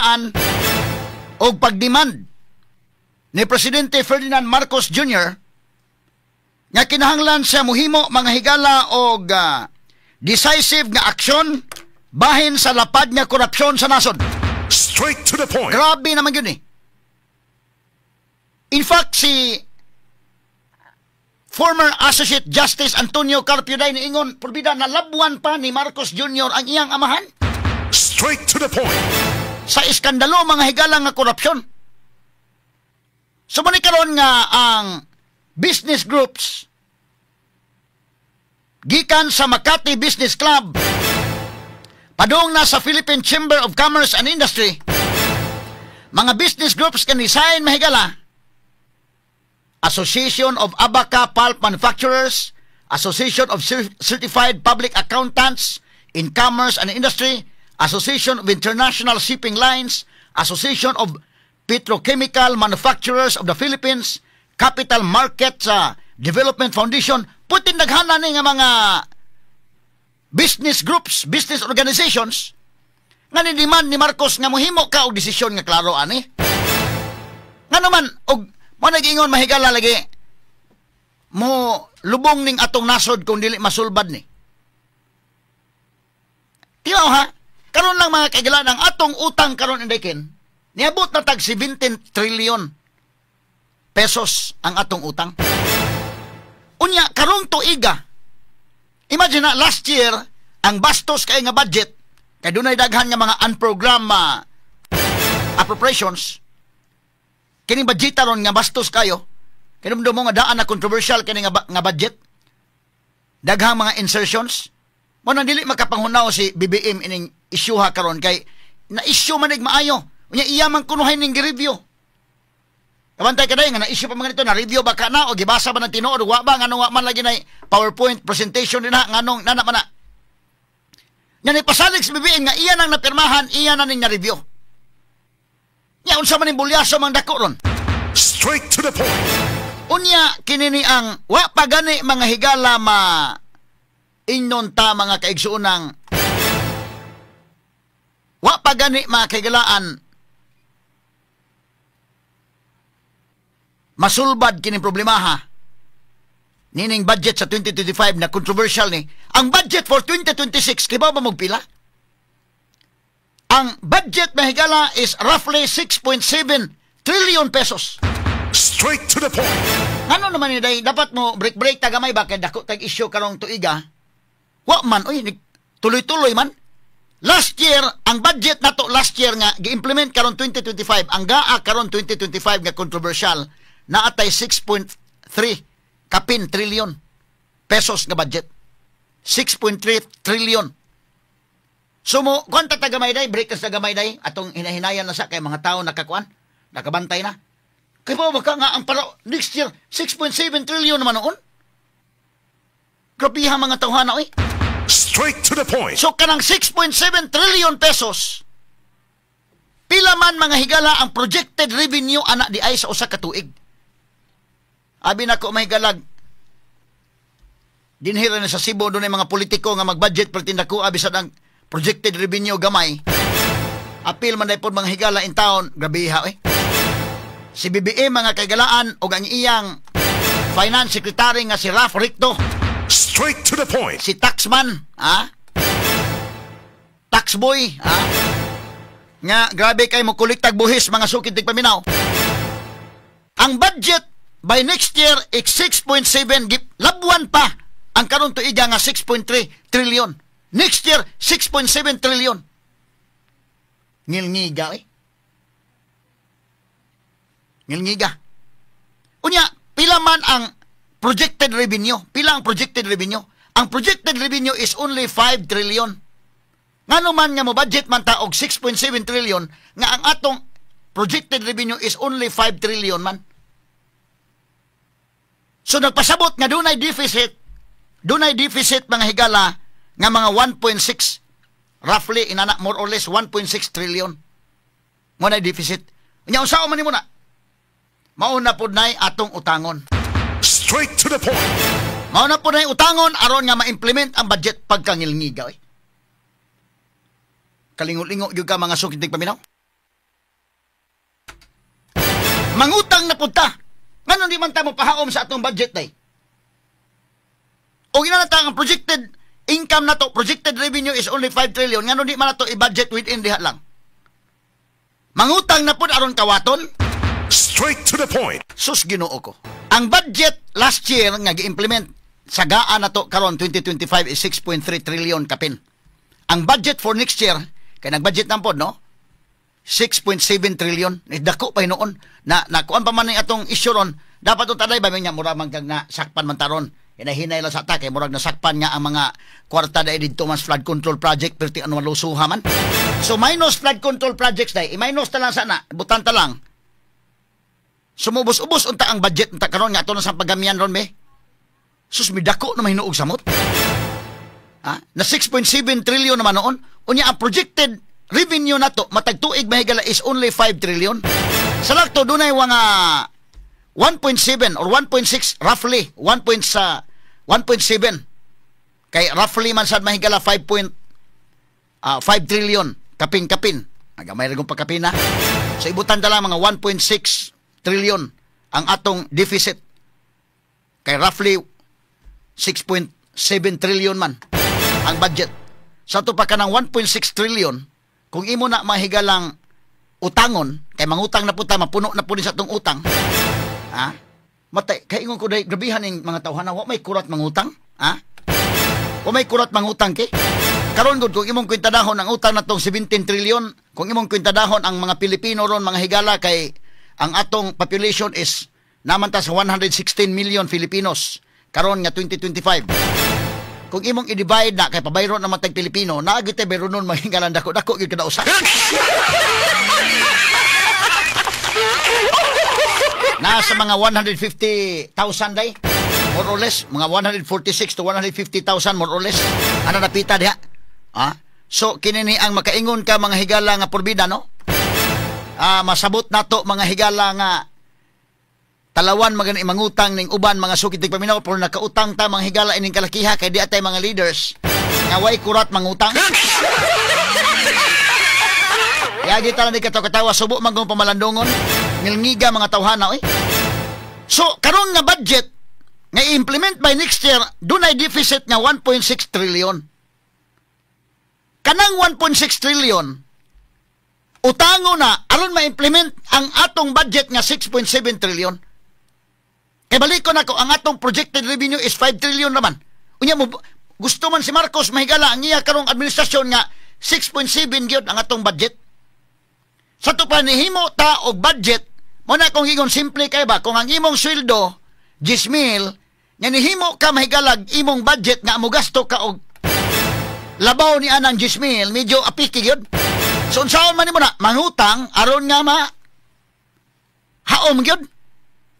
panghigalaan o pagdemand ni Presidente Ferdinand Marcos Jr. nga kinahanglan siya muhimo mga higala og decisive nga aksyon bahin sa lapad nga korupsyon sa nasod. Straight to the point. Grabe naman yun eh. In fact, si former Associate Justice Antonio Carpio Day niingon, porbida na labuan pa ni Marcos Jr. ang iyang amahan. Straight to the point. Sa iskandalo mga higala nga korupsyon. So manikaron nga ang business groups gikan sa Makati Business Club padung na sa Philippine Chamber of Commerce and Industry, mga business groups kanisayan mahigala, Association of Abaca Pulp Manufacturers, Association of Certified Public Accountants in Commerce and Industry, Association of International Shipping Lines, Association of Petrochemical Manufacturers of the Philippines, Capital Markets Development Foundation, putin naghana ni nga mga business groups, business organizations nga ni-demand ni Marcos nga muhimo ka og desisyon nga klaro ani. Nga naman og mo nag-ingon mahigala lagi mo lubong ning atong nasod kung dili masulbad ni. Tiyaw ha, karon lang mga kaigalan ang atong utang karon indikin niabot na tag 17 trillion pesos ang atong utang. Unya karong tuiga, imagine na last year ang bastos kay nga budget kay dunay daghan nga mga unprogrammed appropriations. Kining budget ron nga bastos kayo, kinumdum mo nga daan na controversial kini nga budget, daghang mga insertions mo nang dili makapanghunaw si BBM ining isyuha karon kay na issue man maayo unya iya man kunuhay ning gi-review. Kabantay ka nga na-issue pa mga nito, na-review ba ka na o gibasa ba ng tinuod, wa ba, nga man lagi na PowerPoint presentation din na, nga nung nanak man na. Nga ipasalig si BBM nga iya nang napirmahan, iya na ning na-review. Nga unsa man yung bulyaso mang dako ron. Straight to the point. Unya, kinini ang, wa pa gani mga higala ingnon ta mga kaigsuunang, wa pa gani mga kaigalaan, masulbad kining problemaha nining budget sa 2025 na controversial ni. Ang budget for 2026 kibaw ba magpila? Ang budget mahigala is roughly 6.7 trillion pesos. Straight to the point. Ano naman ni day dapat mo break tagamay ba kay dako tag issue karong tuiga? Wa man oy tuloy-tuloy man. Last year, ang budget nato last year nga gi-implement karon 2025, ang gaa karon 2025 nga controversial naatay 6.3 kapin trillion pesos nga budget. 6.3 trillion. So mo, kung tagamay day, break sa tagamay day, atong hinahinayan na sa kay mga tao nakakuan, nakabantay na. Kaya pa baka nga ang para next year, 6.7 trillion naman noon. Grabiha mga tawhana, oy. Straight to the point. So kanang 6.7 trillion pesos, pila man mga higala ang projected revenue anak di ay sa usa ka tuig. Abi na ko mahigalag. Dinhira na sa Cebu doon mga politiko nga mag-budget pertinda ko abi sa ang projected revenue gamay. Apil man daypod mga higala in town, grabe ha eh. Si BBM mga kaigalaan o ang iyang finance secretary nga si Raf Ricto. Straight to the point. Si Taxman, ha? Taxboy, ha? Nga grabe kay mo kuliktag buhis mga sukid tig paminaw. Ang budget by next year is 6.7 labuan pa ang karon tuiga nga 6.3 trillion. Next year 6.7 trillion. Ngilngiga eh. Ngilngiga. Unya, pila man ang projected revenue? Pila ang projected revenue? Ang projected revenue is only 5 trillion. Ngano man nga mo budget man ta og 6.7 trillion nga ang atong projected revenue is only 5 trillion man. So nagpasabot nga dunay deficit mga higala nga mga 1.6 roughly inana more or less 1.6 trillion. Mo na deficit. Nya unsa man nimo na? Mauna pud nay atong utangon. Straight to the point. Mauna pud nay utangon aron nga ma-implement ang budget pagkangilngiga. Kalingot-lingot gyud ka mga sukid paminaw. Mangutang na punta. Ngano di man ta mo pahaom sa atong budget day? O ginanata ang projected income na to, projected revenue is only 5 trillion. Ngano di man na to i-budget within diha lang? Mangutang na pud aron kawaton? Straight to the point. Sus Ginoo ko. Ang budget last year nga gi-implement sa gaan na to karon 2025 is 6.3 trillion kapin. Ang budget for next year kay nag-budget na pod no? 6.7 trillion. Dako pa noon na kuan pa man ning atong issue ron. Dapat ug taday ba nya mura man kag na sakpan man taron. Hinahinay lang sa ta kay murag nasakpan nga ang mga kwarta dai didto mas flood control project perti ano malusuha man. So minus flood control projects dai, i-minus ta lang sana, butan ta lang. Sumubos-ubos unta ang budget unta karon nga ato na sa pagamian ron be. Sus midako na mahinuog samot. Ha? Na 6.7 trillion naman noon. Unya ang projected revenue nato matag tuig mahigala is only 5 trillion. Sa lakto dunay mga 1.7 or 1.6 roughly 1.7 kay roughly man sad mahigala 5 trillion kapin-kapin. Nagamay ra gong pagkapin na. So ibutan ta lang mga 1.6 trillion ang atong deficit. Kay roughly 6.7 trillion man ang budget. Sa to pa kanang 1.6 trillion kung imo na mahigalang utangon kay mangutang na puta mapuno na pud sa atong utang. Ha? Matay kay ingon ko day grabihan ning mga tawhana wa may kurat mangutang, ha? Wa may kurat mangutang kay. Karon gud kung imong kwintadahon ang utang natong 17 trillion, kung imong kwintadahon ang mga Pilipino ron mga higala kay ang atong population is naman ta sa 116 million Filipinos karon nga 2025. Kung imong i-divide na kay pabayron naman tag Pilipino, naagit tay bayron nun mahingalan dako-dako gyud kada usa. Nasa mga 150,000 day, more or less, mga 146 to 150,000 more or less. Ano napita diha? Ah? So kinini ang makaingon ka mga higala nga porbida no? Masabot nato mga higala nga talawan magani mangutang ning uban mga sukit tig paminaw pero nakautang ta mga higala ining kalakiha kay di atay mga leaders nga way kurat mangutang. Yagi tala ni katawa subo man gong pamalandongon ngilngiga mga tawhana oy. So karon nga budget nga i-implement by next year dunay deficit nga 1.6 trillion. Kanang 1.6 trillion utango na aron ma-implement ang atong budget nga 6.7 trillion. Kay balik ko na ko ang atong projected revenue is 5 trillion naman. Unya mo gusto man si Marcos mahigala ang iya karong administrasyon nga 6.7 gyud ang atong budget. Sa to pa nihimo ta og budget mo na kung ingon simple kay ba kung ang imong sweldo 10,000 nga nihimo ka mahigalag imong budget nga mo gasto ka og labaw ni anang 10,000 medyo apiki gyud. So unsaon man nimo na mangutang aron nga ma haom gyud.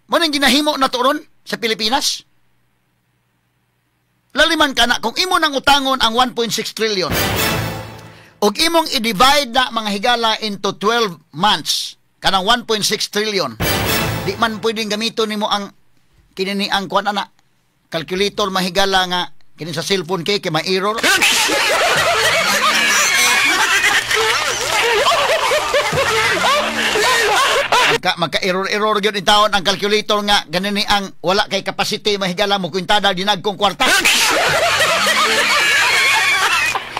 Mo nang ginahimo na turon sa Pilipinas. Laliman ka na kung imo nang utangon ang 1.6 trillion. Og imong i-divide na mga higala into 12 months kanang 1.6 trillion. Di man pwedeng gamiton nimo ang kinini ang kuan ana calculator mahigala nga kini sa cellphone kay may error. Magka-error gyud itawon ang calculator nga ganini ang wala kay capacity mahigala mo kwintada dinagkong kwarta.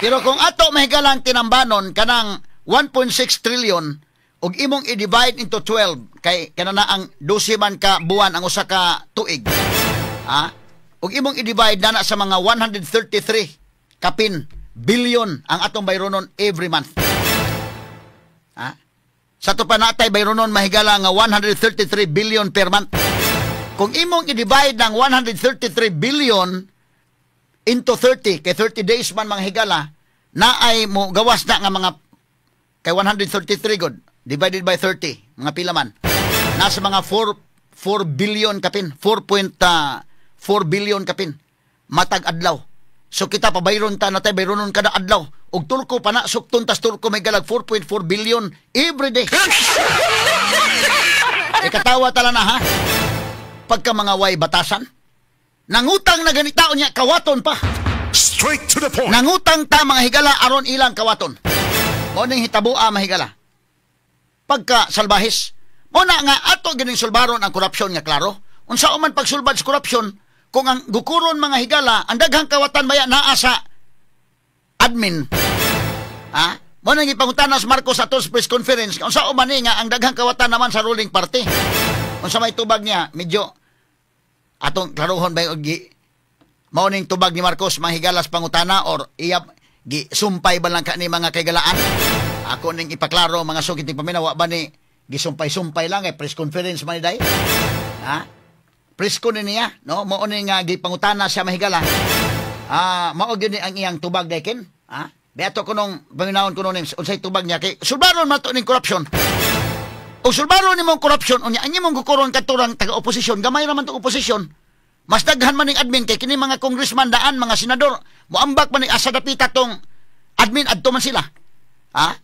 Pero kung ato mahigala ang tinambanon kanang 1.6 trillion ug imong i-divide into 12 kay kanana ang 12 man ka buwan ang usa ka tuig. Ha? Ug imong i-divide na sa mga 133 kapin billion ang atong bayronon every month. Ha? Sa to pa natay bayronon mahigala nga 133 billion per month. Kung imong i-divide ng 133 billion into 30, kay 30 days man mga higala, na ay mo gawas na nga mga kay 133 god divided by 30, mga pila man. Nasa mga 4 billion kapin, 4.4 billion kapin matag adlaw. So kita pa bayron ta natay bayronon kada adlaw. Og turko pa na sukton tas turko may galag 4.4 billion every day. Ikatawa tala na ha. Pagka mga way batasan, nangutang na ganitaon niya kawaton pa. Straight to the point. Nangutang ta mga higala aron ilang kawaton. Mo ning hitabo mahigala. Pagka salbahis, Muna nga, ato gining sulbaron ang korupsyon nga klaro. Unsa man pagsulbad sa korupsyon, kung ang gukuron mga higala, ang daghang kawatan baya naa sa admin. Ha? Muna nga ipangutana sa Marcos ato sa press conference, unsa man ni nga ang daghang kawatan naman sa ruling party. Unsa may tubag niya, medyo atong klarohon ba yung mao ning tubag ni Marcos mga higalas pangutana or iya gisumpay ba lang ka ni mga kaigalaan? Ako ning ipaklaro mga sugid ni paminawa ba ni gisumpay-sumpay lang press conference man day. Ha? Press ko niya, no? Mao ning gipangutana siya mahigala. Mao gyud ang iyang tubag dayken, ha? Beato ko nung paminawon ko nung unsay tubag niya kay sulbaron man to ning korupsyon. O sulbaron nimong korupsyon unya anyi mong gukuron katurang taga-oposisyon, gamay naman tong oposisyon. Mas daghan man ning admin kay kini mga congressman daan, mga senador, moambak man ning asa dapita tong admin adto man sila. Ha?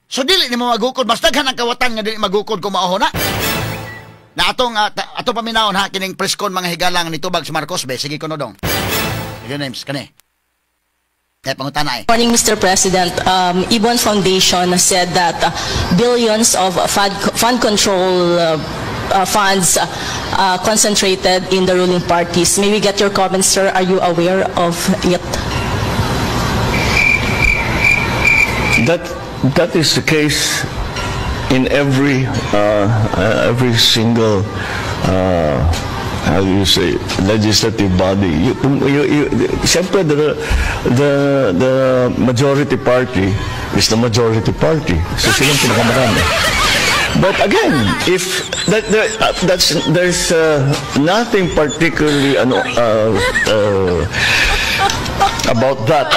So dili nimo magukod, mas daghan ang kawatan nga dili magukod kung maoho na. Na ato paminawon ha kining press con mga higalang nitubag si Marcos be. Sige kuno dong. Sige names kani. Pangutana Morning, Mr. President. Ibon Foundation said that billions of fund control funds concentrated in the ruling parties. May we get your comments, sir? Are you aware of it? That is the case in every single how do you say legislative body. Siyempre the majority party is the majority party. So silang pinakamarami. But again, if there's nothing particularly about that.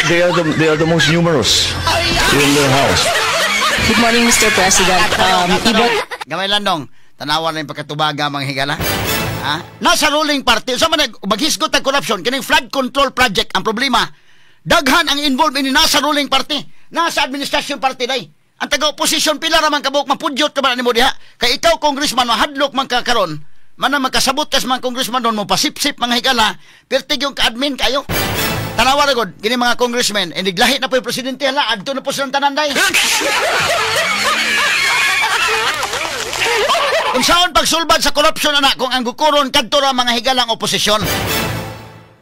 They are the most numerous in their house. Good morning, Mr. President. Gamay lang dong. Tanawan na yung pagkatubaga mga higala. Ha? Nasa ruling party, sa man maghisgot ang corruption, kining flood control project, ang problema, daghan ang involved in nasa ruling party, nasa administration party day. Ang taga-opposition pila raman kabuk mapudyot ka ba ni mo diha? Kay ikaw, congressman, mahadlok man kakaron, man magkasabot kas mga congressman doon mo pasip-sip mga higala, pertig yung ka-admin kayo. Tanawa na god, kini mga congressmen, iniglahi na po yung presidente, hala, adto na po silang tanan day. Kung saan pagsulbad sa korupsyon anak kung ang gukuron kadto ra mga higalang oposisyon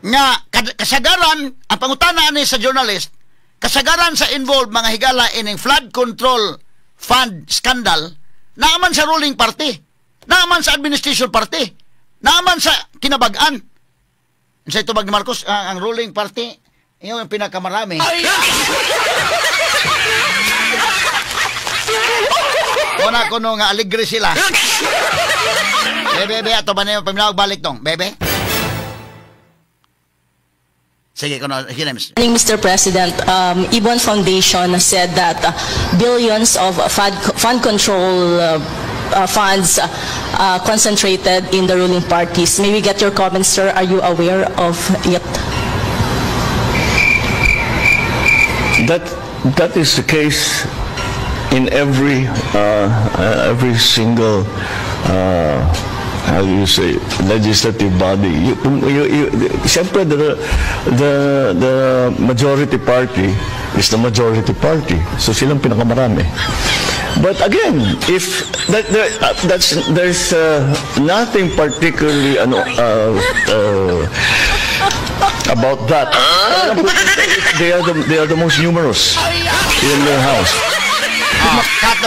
nga kasagaran ang pangutana ani sa journalist kasagaran sa involved mga higala ining flood control fund scandal naaman sa ruling party, naaman sa administration party, naaman sa kinabag-an. Sa itubag ni Marcos ang ruling party yung pinakamarami. Una ko nung aligre sila. Bebe, ato ba na yung paminawag balik tong? Bebe? Sige, kuno, hinems. Morning, Mr. President. Ibon Foundation said that billions of fund control funds concentrated in the ruling parties. May we get your comments, sir? Are you aware of it? That is the case in every single how do you say legislative body. Siyempre the majority party is the majority party. So silang pinakamarami. But again, if there's nothing particularly about that. They are the most numerous in their house. Cut.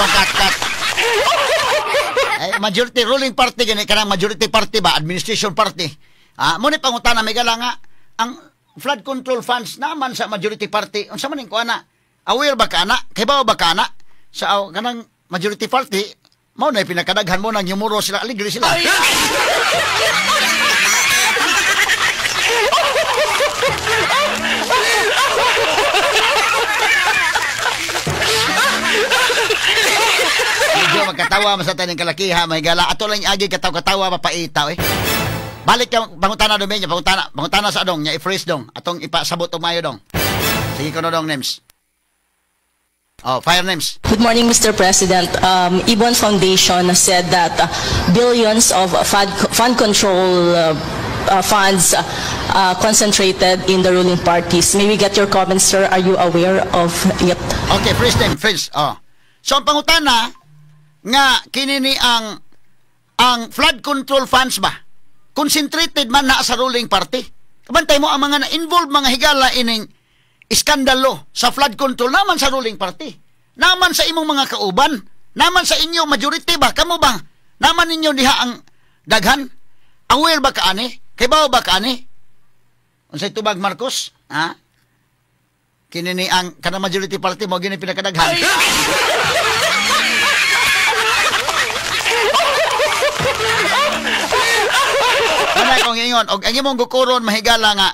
Majority ruling party gani kanang majority party ba, administration party. Mo ni pangutana may gala nga ang flood control funds naman sa majority party. Unsa man ning kuana? Aware ba kana? Kay ba kana sa kanang majority party? Mao na pinakadaghan mo nang yumuro sila, aligre sila. Medyo magkatawa masata ng kalakiha, may gala. Ato lang agi katawa mapaitaw eh. Balik ka, pangutana doon niya, pangutana sa adong, niya i-freeze dong. Atong ipasabot o mayo dong. Sige ko na dong, names. Oh, fire names. Good morning, Mr. President. Ibon Foundation said that billions of fund control funds concentrated in the ruling parties. May we get your comments, sir? Are you aware of it? Okay, freeze them, freeze. Oh. So, ang pangutana, nga kini ni ang flood control funds ba concentrated man na sa ruling party. Kabantay mo ang mga na-involved mga higala ining iskandalo sa flood control naman sa ruling party. Naman sa imong mga kauban, naman sa inyo majority ba kamo ba? Naman ninyo diha ang daghan. Aware ba ka ani? Kay bao ba ka ani? Unsay tubag Marcos? Ha? Kini ni ang kana majority party mo gini pinakadaghan. Ano kung ingon og ang imong gukuron mahigala nga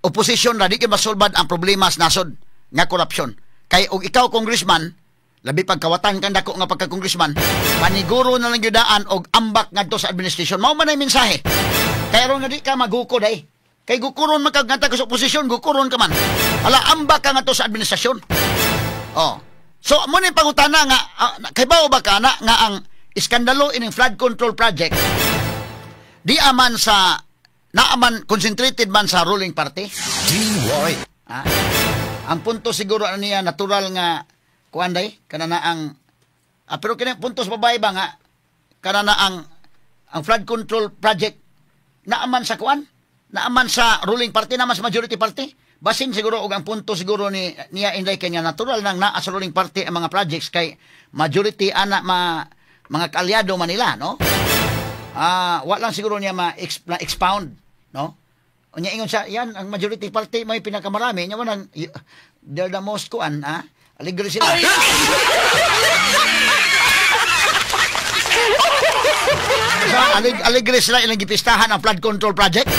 oposisyon ra di kay masulbad ang problema sa nasod nga korupsyon. Kay og ikaw congressman, labi pagkawatan kang dako nga pagka-congressman, paniguro na lang yudaan og ambak ngadto sa administration. Mao man ay mensahe. Kay aron nga di ka maguko day. Kay gukuron man kag ngata ka sa oposisyon, gukuron ka man. Ala ambak ka ngadto sa administrasyon. Oh. So mo ni pangutana nga kay bao ba ka na nga ang iskandalo ining flood control project di aman sa naaman concentrated man sa ruling party. DY. Ang punto siguro niya natural nga kuan day kana na ang pero kini puntos babae ba nga kana na ang flood control project naaman sa kuan naaman sa ruling party naman sa majority party basin siguro og ang punto siguro niya inday kanya natural nang naa sa ruling party ang mga projects kay majority ana mga kaalyado Manila no. Wa lang siguro niya ma-expound, no? Unya ingon siya, yan, ang majority party may pinakamarami. Nya man they're the most kuan, aligre sila. Aligre sila ilang gipistahan ang flood control project.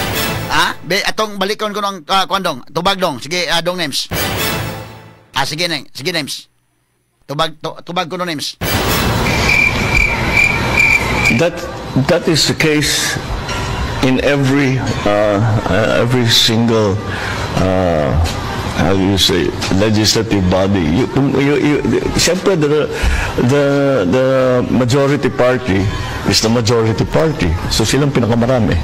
Atong balikon ko ng kuan dong, tubag dong. Sige, dong names. Sige names. Tubag ko no names. That is the case in every single how do you say legislative body. Siyempre the majority party is the majority party, so silang pinakamarami.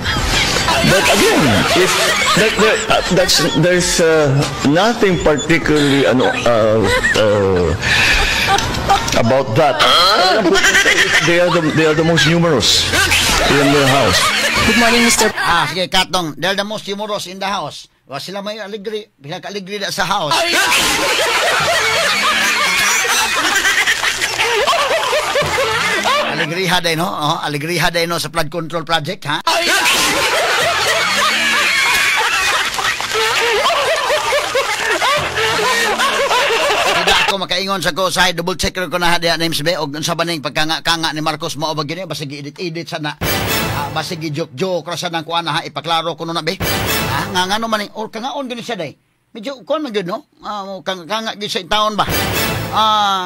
But again, if there's nothing particularly about that. They are the most numerous in the house. Good morning, Mr. Sige, Katong. They're the most numerous in the house. Sila may aligri, pinaka-aligri na sa house. Aligriha day, no? Aligriha day, no, sa flood control project, ha? Makaingon sa ko sa double check ko na hadi names be og unsa baning pagkanga-kanga ni Marcos mao ba gini basig edit sana basig joke ra sa nang kuan ha ipaklaro kuno na be nga ngano man or kangaon gani siya day medyo kuan man gyud no kanga gyud sa taon ba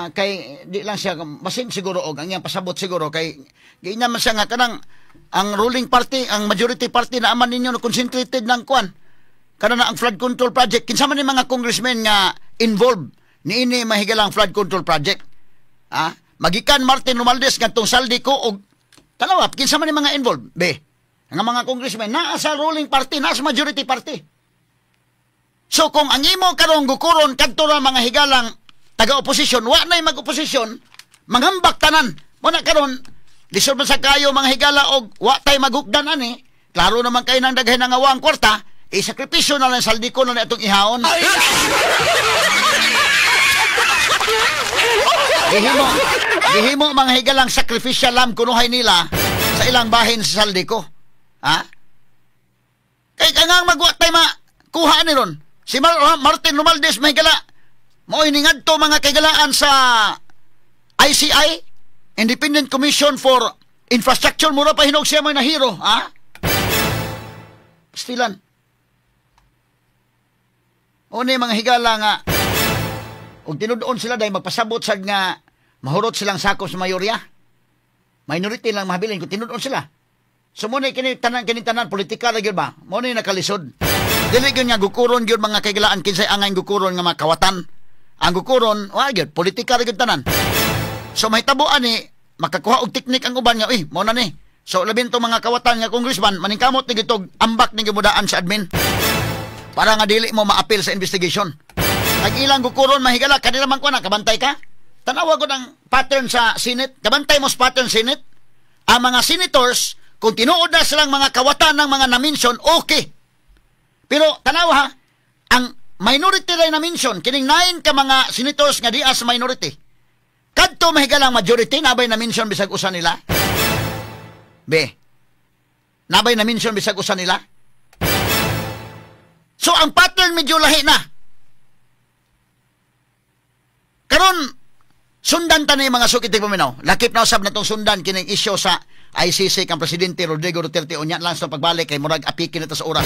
kay di lang siya basin siguro og ang iyang pasabot siguro kay ginya man siya nga kanang ang ruling party ang majority party na aman ninyo na concentrated ng kuan kana na ang flood control project kinsa man ni mga congressmen nga involved niini mahigalang flood control project. Magikan Martin Romualdez ngadtong saldi ko og tanawa kinsa man ni mga involved be nga mga congressmen naa sa ruling party naa sa majority party. So kung ang imo karong gukuron kadto ra mga higalang taga-oposisyon wa nay mag-oposisyon mangambak tanan mo na karon lisod man sa kayo mga higala og wa tay magugdan ani klaro naman kay nang daghay nga awang kwarta isakripisyo na lang saldi ko na itong ihaon. Gihimo mga higalang sacrificial lamb kunuhay nila sa ilang bahin sa saldi ko. Kay kangang magwatay kuha ni ron. Si Martin Romualdez may gala. Mo'y ningadto mga kagalaan sa ICI, Independent Commission for Infrastructure. Mura pa hinog siya may nahiro. Pastilan. O ni mga higala nga ug tinud-on sila dahil magpasabot sad nga mahurot silang sakop sa mayorya. Minority lang mahabilin kung tinud-on sila. So muna kini tanan politika ra gyud ba? Muna nakalisod. Dili gyud nga gukuron gyud mga kaigalaan kinsay angay gukuron nga makawatan. Ang gukuron wa gyud politika ra gyud tanan. So mahitabuan ni makakuha og teknik ang uban nga mo na ni. So labin to mga kawatan nga congressman maningkamot ni gitog ambak ni gimudaan sa admin. Para nga dili mo maapil sa investigation. Ang ilang gukuron mahigala kanila man ko na kabantay ka. tanawa ko ng pattern sa Senate. Kabantay mo sa pattern Senate. Ang mga senators, kung tinuod na silang mga kawatan ng mga na-mention, okay. Pero tanawa ha, ang minority rin na-mention, kining 9 ka mga senators nga di as minority. Kadto mahigalang majority, nabay na-mention bisag usa nila? Be, nabay na-mention bisag usa nila? So, ang pattern medyo lahi na. Karon sundan ta ni mga sukitig paminaw. Lakip na usab natong sundan kining isyu sa ICC kang presidente Rodrigo Duterte unya lang sa pagbalik kay murag apikin nito sa oras.